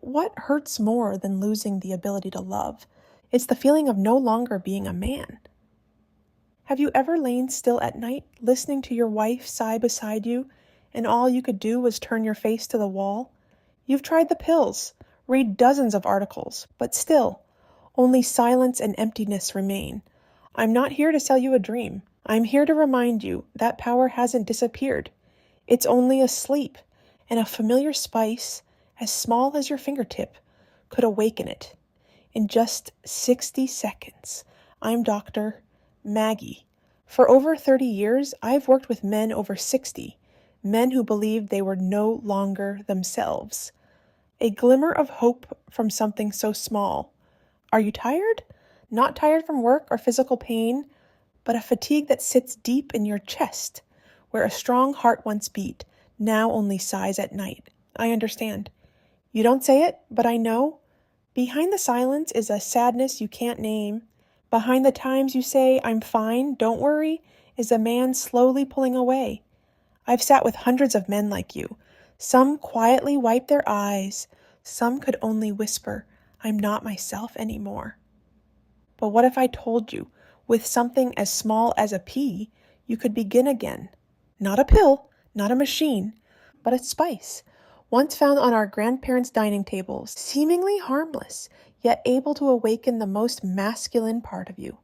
What hurts more than losing the ability to love? It's the feeling of no longer being a man. Have you ever lain still at night, listening to your wife sigh beside you, and all you could do was turn your face to the wall? You've tried the pills, read dozens of articles, but still, only silence and emptiness remain. I'm not here to sell you a dream. I'm here to remind you that power hasn't disappeared. It's only asleep, and a familiar spice, as small as your fingertip, could awaken it. In just 60 seconds, I'm Dr. Maggie. For over 30 years, I've worked with men over 60, men who believed they were no longer themselves. A glimmer of hope from something so small. Are you tired? Not tired from work or physical pain, but a fatigue that sits deep in your chest, where a strong heart once beat, now only sighs at night. I understand. You don't say it, but I know. Behind the silence is a sadness you can't name. Behind the times you say, I'm fine, don't worry, is a man slowly pulling away. I've sat with hundreds of men like you. Some quietly wipe their eyes. Some could only whisper, I'm not myself anymore. But what if I told you, with something as small as a pea, you could begin again? Not a pill, not a machine, but a spice, once found on our grandparents' dining tables, seemingly harmless, yet able to awaken the most masculine part of you.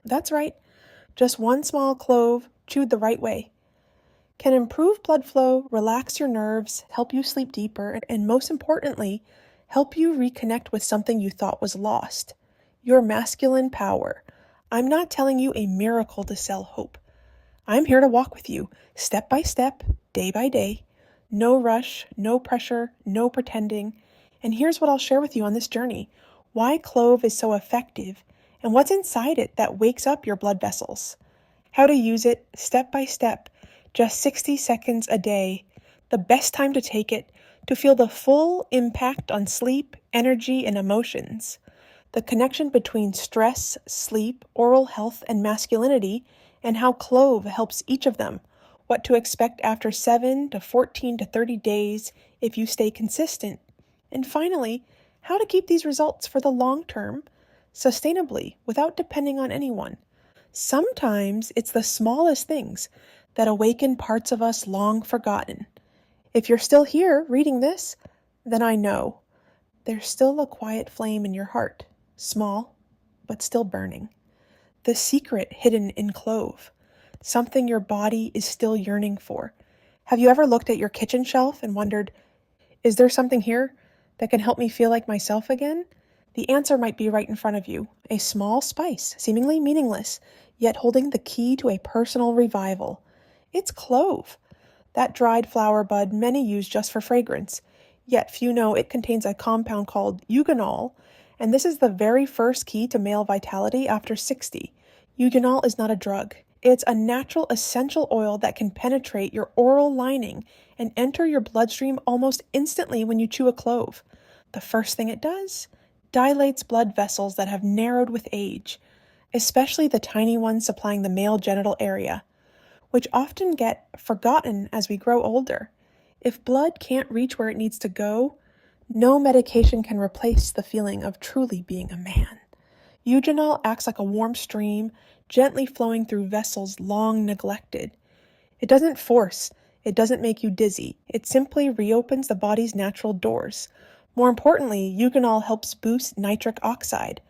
That's right, just one small clove, chewed the right way, can improve blood flow, relax your nerves, help you sleep deeper, and most importantly, help you reconnect with something you thought was lost. Your masculine power. I'm not telling you a miracle to sell hope. I'm here to walk with you, step by step, day by day. No rush, no pressure, no pretending. And here's what I'll share with you on this journey. Why Clove is so effective, and what's inside it that wakes up your blood vessels. How to use it, step by step, just 60 seconds a day. The best time to take it, to feel the full impact on sleep, energy, and emotions. The connection between stress, sleep, oral health, and masculinity, and how Clove helps each of them. What to expect after 7 to 14 to 30 days if you stay consistent. And finally, how to keep these results for the long term, sustainably, without depending on anyone. Sometimes it's the smallest things that awaken parts of us long forgotten. If you're still here reading this, then I know there's still a quiet flame in your heart. Small, but still burning. The secret hidden in Clove. Something your body is still yearning for. Have you ever looked at your kitchen shelf and wondered, is there something here that can help me feel like myself again? The answer might be right in front of you. A small spice, seemingly meaningless, yet holding the key to a personal revival. It's Clove. That dried flower bud many use just for fragrance. Yet few know it contains a compound called eugenol, and this is the very first key to male vitality after 60. Eugenol is not a drug. It's a natural essential oil that can penetrate your oral lining and enter your bloodstream almost instantly when you chew a clove. The first thing it does? Dilates blood vessels that have narrowed with age, especially the tiny ones supplying the male genital area, which often get forgotten as we grow older. If blood can't reach where it needs to go, no medication can replace the feeling of truly being a man. Eugenol acts like a warm stream, gently flowing through vessels long neglected. It doesn't force, it doesn't make you dizzy. It simply reopens the body's natural doors. More importantly, eugenol helps boost nitric oxide,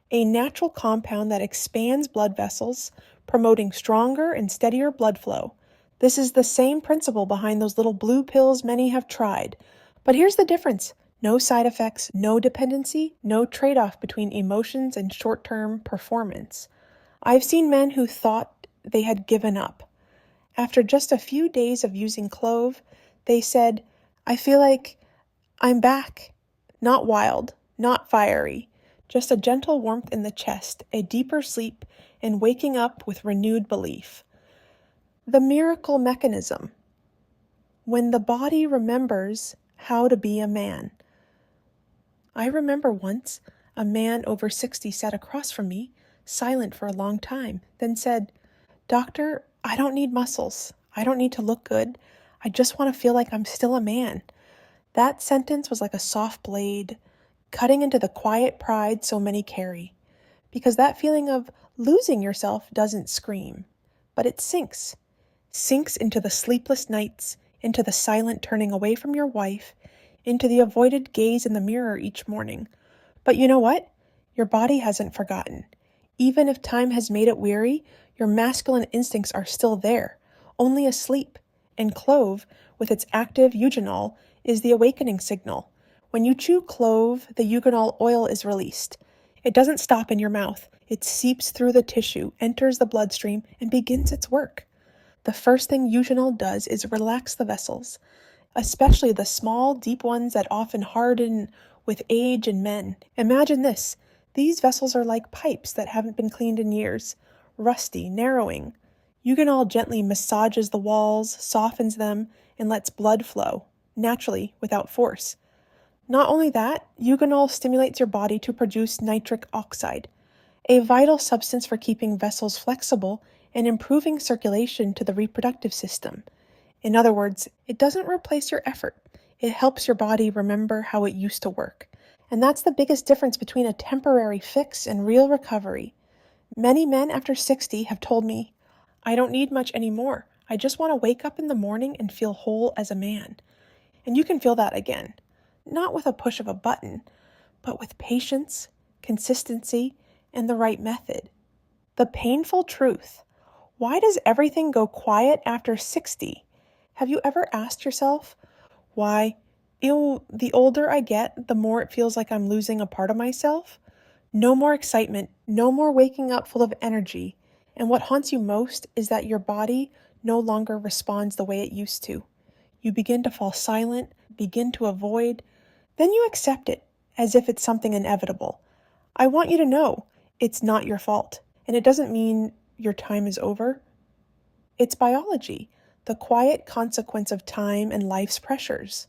a natural compound that expands blood vessels, promoting stronger and steadier blood flow. This is the same principle behind those little blue pills many have tried. But here's the difference. No side effects, no dependency, no trade-off between emotions and short-term performance. I've seen men who thought they had given up. After just a few days of using Clove, they said, I feel like I'm back. Not wild, not fiery, just a gentle warmth in the chest, a deeper sleep, and waking up with renewed belief. The miracle mechanism. When the body remembers how to be a man. I remember once a man over 60 sat across from me, silent for a long time, then said, Doctor, I don't need muscles. I don't need to look good. I just want to feel like I'm still a man. That sentence was like a soft blade, cutting into the quiet pride so many carry. Because that feeling of losing yourself doesn't scream, but it sinks into the sleepless nights, into the silent turning away from your wife, into the avoided gaze in the mirror each morning. But you know what? Your body hasn't forgotten. Even if time has made it weary, your masculine instincts are still there, only asleep. And clove, with its active eugenol, is the awakening signal. When you chew clove, the eugenol oil is released. It doesn't stop in your mouth. It seeps through the tissue, enters the bloodstream, and begins its work. The first thing eugenol does is relax the vessels, especially the small, deep ones that often harden with age in men. Imagine this. These vessels are like pipes that haven't been cleaned in years, rusty, narrowing. Eugenol gently massages the walls, softens them, and lets blood flow, naturally, without force. Not only that, eugenol stimulates your body to produce nitric oxide, a vital substance for keeping vessels flexible and improving circulation to the reproductive system. In other words, it doesn't replace your effort. It helps your body remember how it used to work. And that's the biggest difference between a temporary fix and real recovery. Many men after 60 have told me, I don't need much anymore. I just want to wake up in the morning and feel whole as a man. And you can feel that again. Not with a push of a button, but with patience, consistency, and the right method. The painful truth. Why does everything go quiet after 60? Have you ever asked yourself, why, the older I get, the more it feels like I'm losing a part of myself? No more excitement, no more waking up full of energy. And what haunts you most is that your body no longer responds the way it used to. You begin to fall silent, begin to avoid, then you accept it as if it's something inevitable. I want you to know it's not your fault, and it doesn't mean your time is over. It's biology, the quiet consequence of time and life's pressures.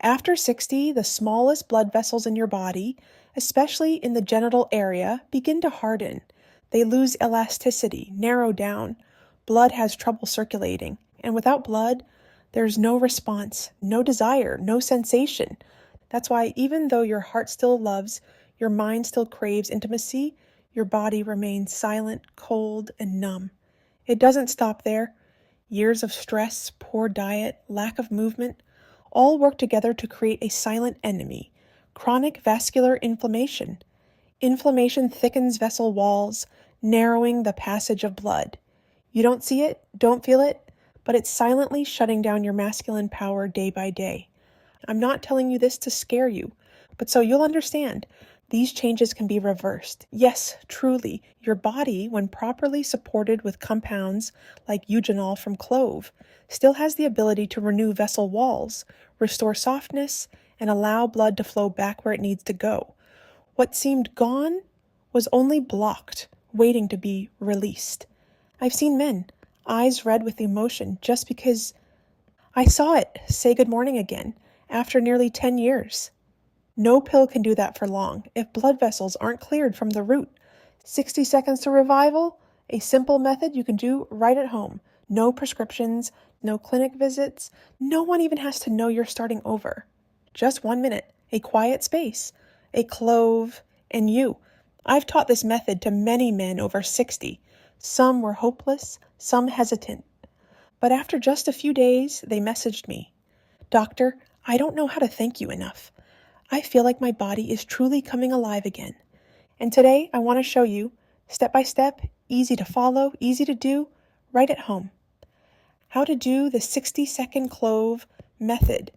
After 60, the smallest blood vessels in your body, especially in the genital area, begin to harden. They lose elasticity, narrow down. Blood has trouble circulating, and without blood, there's no response, no desire, no sensation. That's why even though your heart still loves, your mind still craves intimacy, your body remains silent, cold, and numb. It doesn't stop there. Years of stress, poor diet, lack of movement, all work together to create a silent enemy, chronic vascular inflammation. Inflammation thickens vessel walls, narrowing the passage of blood. You don't see it, don't feel it, but it's silently shutting down your masculine power day by day. I'm not telling you this to scare you, but so you'll understand. These changes can be reversed. Yes, truly, your body, when properly supported with compounds like eugenol from clove, still has the ability to renew vessel walls, restore softness, and allow blood to flow back where it needs to go. What seemed gone was only blocked, waiting to be released. I've seen men, eyes red with emotion, just because I saw it say good morning again after nearly 10 years. No pill can do that for long if blood vessels aren't cleared from the root. 60 seconds to revival, a simple method you can do right at home. No prescriptions, no clinic visits. No one even has to know you're starting over. Just 1 minute, a quiet space, a clove, and you. I've taught this method to many men over 60. Some were hopeless, some hesitant. But after just a few days, they messaged me, Doctor, I don't know how to thank you enough. I feel like my body is truly coming alive again. And today I want to show you, step by step, easy to follow, easy to do, right at home. How to do the 60-second clove method.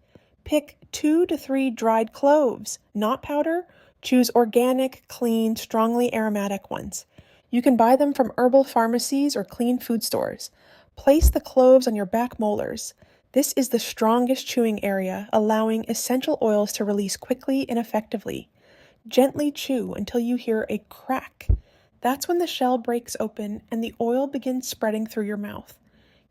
Pick 2 to 3 dried cloves, not powder. Choose organic, clean, strongly aromatic ones. You can buy them from herbal pharmacies or clean food stores. Place the cloves on your back molars. This is the strongest chewing area, allowing essential oils to release quickly and effectively. Gently chew until you hear a crack. That's when the shell breaks open and the oil begins spreading through your mouth.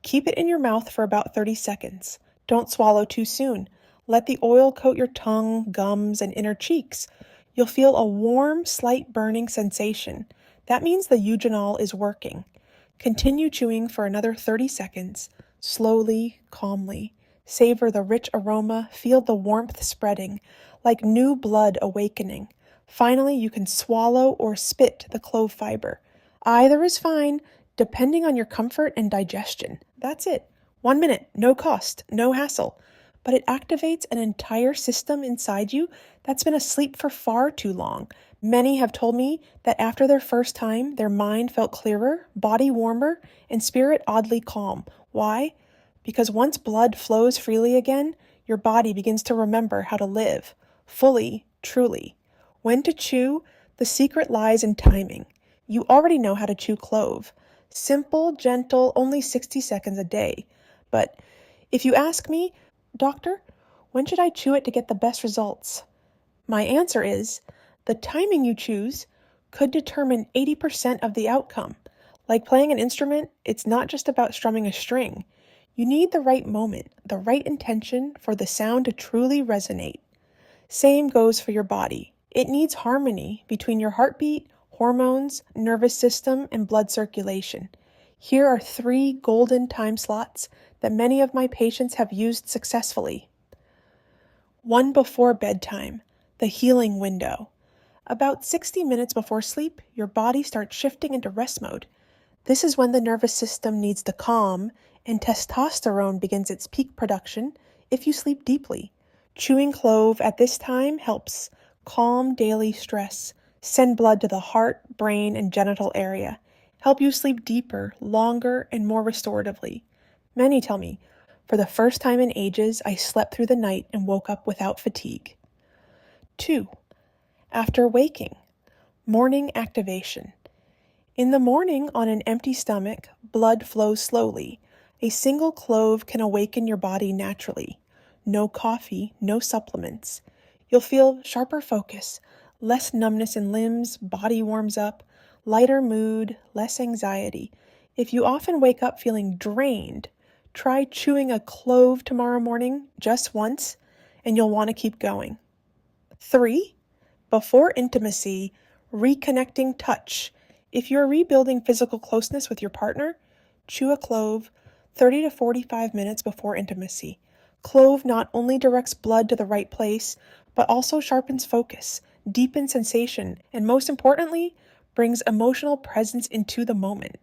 Keep it in your mouth for about 30 seconds. Don't swallow too soon. Let the oil coat your tongue, gums, and inner cheeks. You'll feel a warm, slight burning sensation. That means the eugenol is working. Continue chewing for another 30 seconds, slowly, calmly. Savor the rich aroma, feel the warmth spreading, like new blood awakening. Finally, you can swallow or spit the clove fiber. Either is fine, depending on your comfort and digestion. That's it. 1 minute, no cost, no hassle. But it activates an entire system inside you that's been asleep for far too long. Many have told me that after their first time, their mind felt clearer, body warmer, and spirit oddly calm. Why? Because once blood flows freely again, your body begins to remember how to live, fully, truly. When to chew, the secret lies in timing. You already know how to chew clove. Simple, gentle, only 60 seconds a day. But if you ask me, Doctor, when should I chew it to get the best results? My answer is, the timing you choose could determine 80% of the outcome. Like playing an instrument, it's not just about strumming a string. You need the right moment, the right intention for the sound to truly resonate. Same goes for your body. It needs harmony between your heartbeat, hormones, nervous system, and blood circulation. Here are 3 golden time slots that many of my patients have used successfully. 1 before bedtime, the healing window. About 60 minutes before sleep, your body starts shifting into rest mode. This is when the nervous system needs to calm and testosterone begins its peak production if you sleep deeply. Chewing clove at this time helps calm daily stress, send blood to the heart, brain, and genital area, help you sleep deeper, longer, and more restoratively. Many tell me, for the first time in ages, I slept through the night and woke up without fatigue. 2. After waking, morning activation. In the morning, on an empty stomach, blood flows slowly. A single clove can awaken your body naturally. No coffee, no supplements. You'll feel sharper focus, less numbness in limbs, body warms up, lighter mood, less anxiety. If you often wake up feeling drained, try chewing a clove tomorrow morning just once, and you'll want to keep going. 3. Before intimacy, reconnecting touch. If you're rebuilding physical closeness with your partner, chew a clove 30 to 45 minutes before intimacy. Clove not only directs blood to the right place, but also sharpens focus, deepens sensation, and most importantly, brings emotional presence into the moment.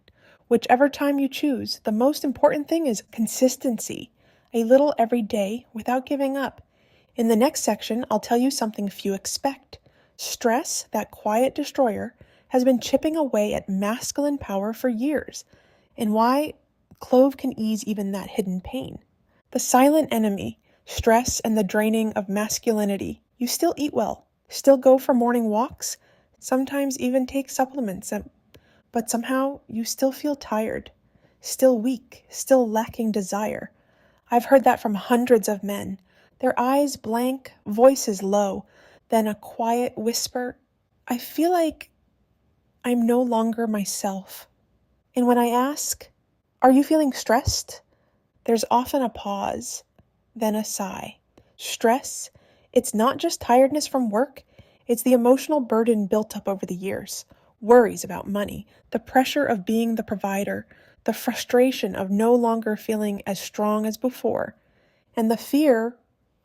Whichever time you choose, the most important thing is consistency. A little every day without giving up. In the next section, I'll tell you something few expect. Stress, that quiet destroyer, has been chipping away at masculine power for years, and why clove can ease even that hidden pain. The silent enemy, stress and the draining of masculinity. You still eat well, still go for morning walks, sometimes even take supplements, but somehow you still feel tired, still weak, still lacking desire. I've heard that from hundreds of men. Their eyes blank, voices low, then a quiet whisper, I feel like I'm no longer myself. And when I ask, are you feeling stressed? There's often a pause, then a sigh. Stress, it's not just tiredness from work, it's the emotional burden built up over the years. Worries about money, the pressure of being the provider, the frustration of no longer feeling as strong as before, and the fear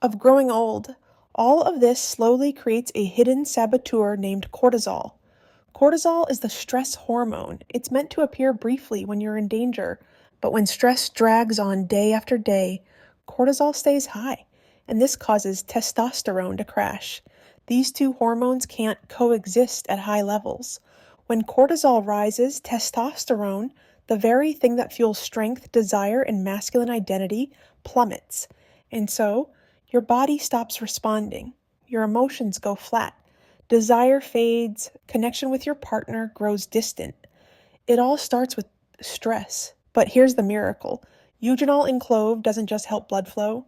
of growing old. All of this slowly creates a hidden saboteur named cortisol. Cortisol is the stress hormone. It's meant to appear briefly when you're in danger, but when stress drags on day after day, cortisol stays high, and this causes testosterone to crash. These two hormones can't coexist at high levels. When cortisol rises, testosterone, the very thing that fuels strength, desire, and masculine identity, plummets. And so, your body stops responding. Your emotions go flat. Desire fades. Connection with your partner grows distant. It all starts with stress. But here's the miracle. Eugenol in clove doesn't just help blood flow.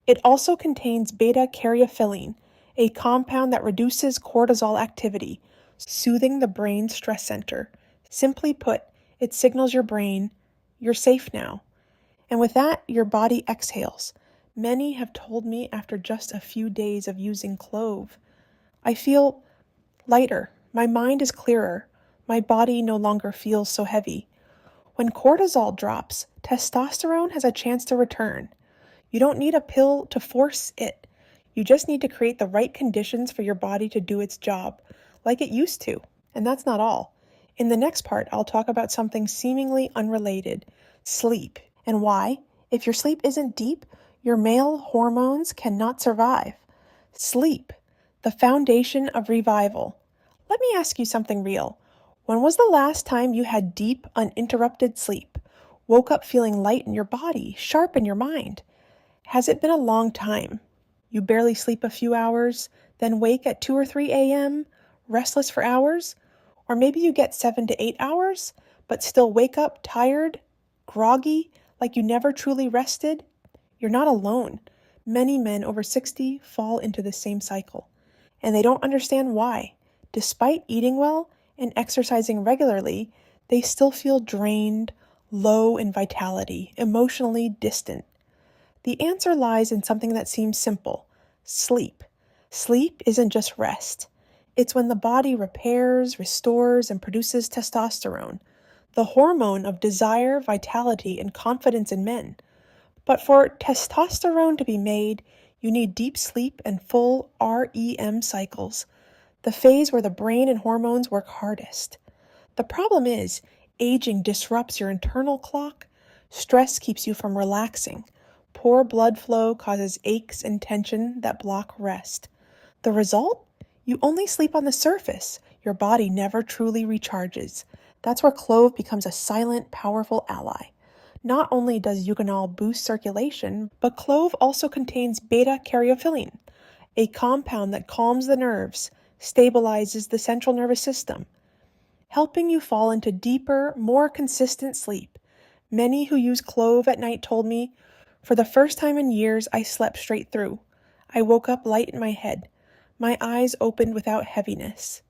It also contains beta-caryophyllene, a compound that reduces cortisol activity, soothing the brain's stress center. Simply put, it signals your brain, you're safe now. And with that, your body exhales. Many have told me after just a few days of using clove, I feel lighter, my mind is clearer, my body no longer feels so heavy. When cortisol drops, testosterone has a chance to return. You don't need a pill to force it. You just need to create the right conditions for your body to do its job, like it used to. And that's not all. In the next part, I'll talk about something seemingly unrelated, sleep, and why, if your sleep isn't deep, your male hormones cannot survive. Sleep, the foundation of revival. Let me ask you something real. When was the last time you had deep, uninterrupted sleep? Woke up feeling light in your body, sharp in your mind? Has it been a long time? You barely sleep a few hours, then wake at 2 or 3 a.m., restless for hours? Or maybe you get 7 to 8 hours, but still wake up tired, groggy, like you never truly rested? You're not alone. Many men over 60 fall into the same cycle, and they don't understand why. Despite eating well and exercising regularly, they still feel drained, low in vitality, emotionally distant. The answer lies in something that seems simple: sleep. Sleep isn't just rest. It's when the body repairs, restores, and produces testosterone, the hormone of desire, vitality, and confidence in men. But for testosterone to be made, you need deep sleep and full REM cycles, the phase where the brain and hormones work hardest. The problem is, aging disrupts your internal clock, stress keeps you from relaxing, poor blood flow causes aches and tension that block rest. The result? You only sleep on the surface. Your body never truly recharges. That's where Clove becomes a silent, powerful ally. Not only does eugenol boost circulation, but Clove also contains beta-caryophyllene, a compound that calms the nerves, stabilizes the central nervous system, helping you fall into deeper, more consistent sleep. Many who use Clove at night told me, for the first time in years, I slept straight through. I woke up light in my head. My eyes opened without heaviness.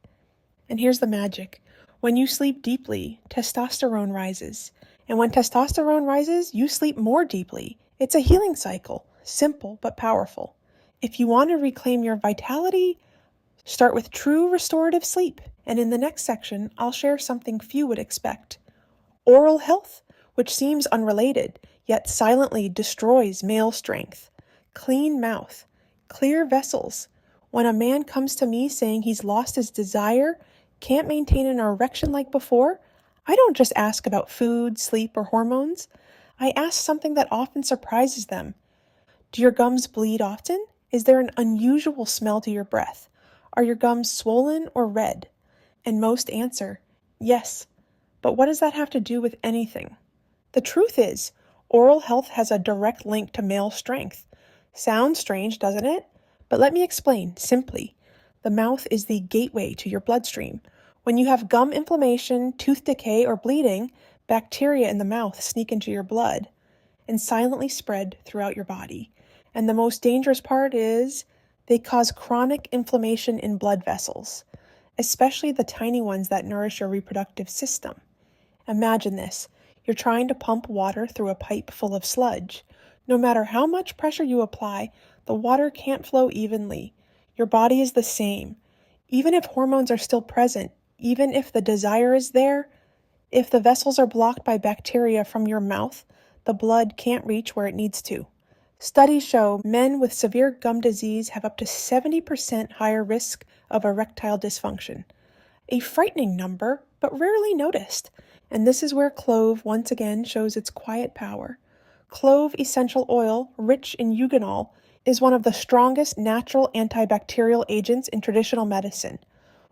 And here's the magic. When you sleep deeply, testosterone rises. And when testosterone rises, you sleep more deeply. It's a healing cycle, simple but powerful. If you want to reclaim your vitality, start with true restorative sleep. And in the next section, I'll share something few would expect. Oral health, which seems unrelated, yet silently destroys male strength. Clean mouth, clear vessels. When a man comes to me saying he's lost his desire, can't maintain an erection like before, I don't just ask about food, sleep, or hormones. I ask something that often surprises them. Do your gums bleed often? Is there an unusual smell to your breath? Are your gums swollen or red? And most answer, yes. But what does that have to do with anything? The truth is, oral health has a direct link to male strength. Sounds strange, doesn't it? But let me explain simply. The mouth is the gateway to your bloodstream. When you have gum inflammation, tooth decay, or bleeding, bacteria in the mouth sneak into your blood and silently spread throughout your body. And the most dangerous part is they cause chronic inflammation in blood vessels, especially the tiny ones that nourish your reproductive system. Imagine this. You're trying to pump water through a pipe full of sludge. No matter how much pressure you apply, the water can't flow evenly. Your body is the same. Even if hormones are still present, even if the desire is there, if the vessels are blocked by bacteria from your mouth, the blood can't reach where it needs to. Studies show men with severe gum disease have up to 70% higher risk of erectile dysfunction. A frightening number, but rarely noticed. And this is where Clove once again shows its quiet power. Clove essential oil, rich in eugenol, is one of the strongest natural antibacterial agents in traditional medicine.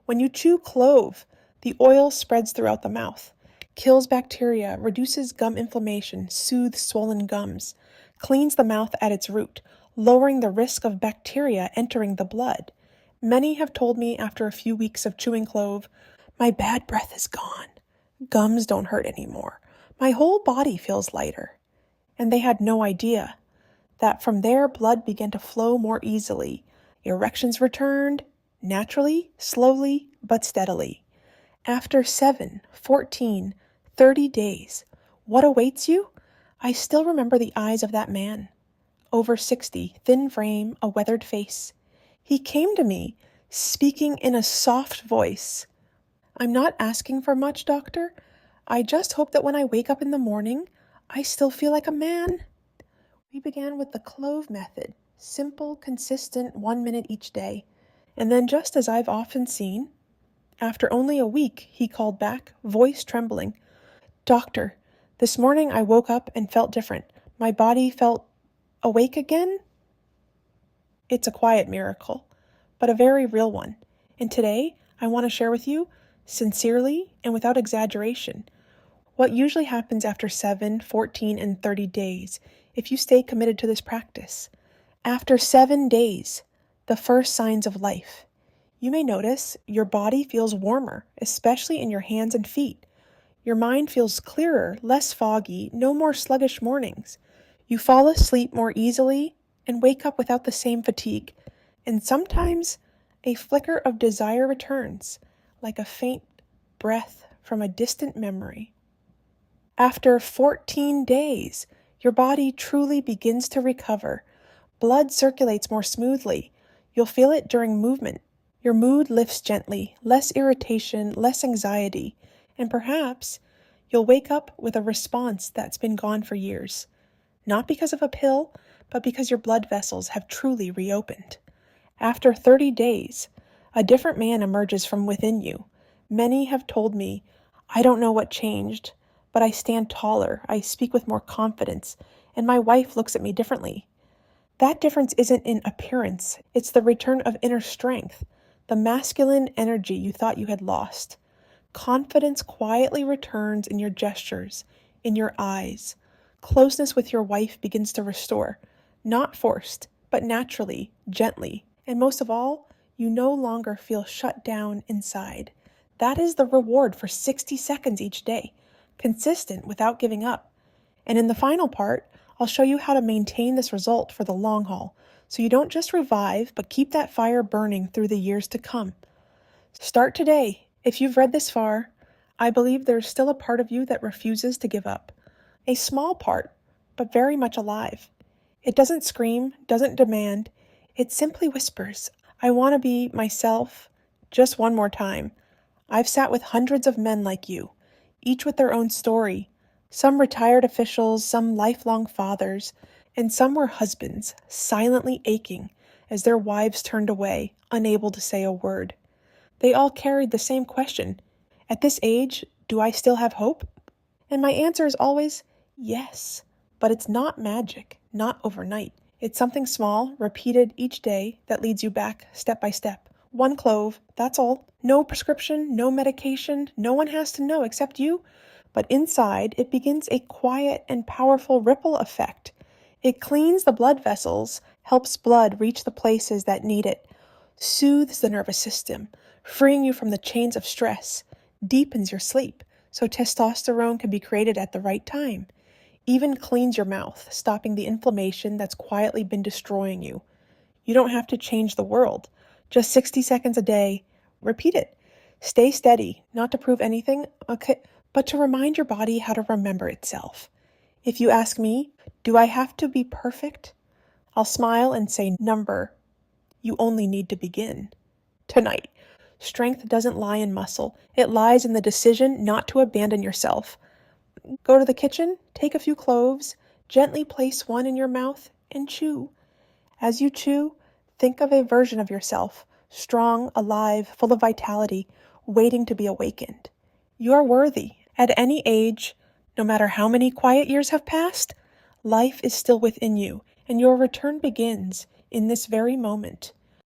When you chew clove, the oil spreads throughout the mouth, kills bacteria, reduces gum inflammation, soothes swollen gums, cleans the mouth at its root, lowering the risk of bacteria entering the blood. Many have told me after a few weeks of chewing clove, my bad breath is gone. Gums don't hurt anymore. My whole body feels lighter. And they had no idea that from there blood began to flow more easily. Erections returned, naturally, slowly, but steadily. After 7, 14, 30 days, what awaits you? I still remember the eyes of that man. Over 60, thin frame, a weathered face. He came to me, speaking in a soft voice. I'm not asking for much, doctor. I just hope that when I wake up in the morning, I still feel like a man. We began with the Clove method, simple, consistent 1 minute each day. And then, just as I've often seen, after only a week, he called back, voice trembling, "Doctor, this morning I woke up and felt different. My body felt awake again." It's a quiet miracle, but a very real one. And today, I want to share with you, sincerely and without exaggeration, what usually happens after 7, 14, and 30 days if you stay committed to this practice. After 7 days, the first signs of life. You may notice your body feels warmer, especially in your hands and feet. Your mind feels clearer, less foggy, no more sluggish mornings. You fall asleep more easily and wake up without the same fatigue. And sometimes a flicker of desire returns, like a faint breath from a distant memory. After 14 days, your body truly begins to recover. Blood circulates more smoothly. You'll feel it during movement. Your mood lifts gently, less irritation, less anxiety, and perhaps you'll wake up with a response that's been gone for years. Not because of a pill, but because your blood vessels have truly reopened. After 30 days, a different man emerges from within you. Many have told me, "I don't know what changed, but I stand taller, I speak with more confidence, and my wife looks at me differently." That difference isn't in appearance, it's the return of inner strength, the masculine energy you thought you had lost. Confidence quietly returns in your gestures, in your eyes. Closeness with your wife begins to restore, not forced, but naturally, gently. And most of all, you no longer feel shut down inside. That is the reward for 60 seconds each day, consistent without giving up. And in the final part, I'll show you how to maintain this result for the long haul, so you don't just revive, but keep that fire burning through the years to come. Start today. If you've read this far, I believe there's still a part of you that refuses to give up. A small part, but very much alive. It doesn't scream, doesn't demand. It simply whispers, "I want to be myself just one more time." I've sat with hundreds of men like you, each with their own story. Some retired officials, some lifelong fathers, and some were husbands, silently aching as their wives turned away, unable to say a word. They all carried the same question. At this age, do I still have hope? And my answer is always yes. But it's not magic, not overnight. It's something small, repeated each day that leads you back step by step. One clove, that's all. No prescription, no medication. No one has to know except you. But inside, it begins a quiet and powerful ripple effect. It cleans the blood vessels, helps blood reach the places that need it, soothes the nervous system, freeing you from the chains of stress, deepens your sleep so testosterone can be created at the right time, even cleans your mouth, stopping the inflammation that's quietly been destroying you. You don't have to change the world. Just 60 seconds a day. Repeat it. Stay steady, not to prove anything, okay, but to remind your body how to remember itself. If you ask me, do I have to be perfect? I'll smile and say, number. You only need to begin. Tonight. Strength doesn't lie in muscle. It lies in the decision not to abandon yourself. Go to the kitchen, take a few cloves, gently place one in your mouth, and chew. As you chew, think of a version of yourself, strong, alive, full of vitality, waiting to be awakened. You are worthy. At any age, no matter how many quiet years have passed, life is still within you, and your return begins in this very moment.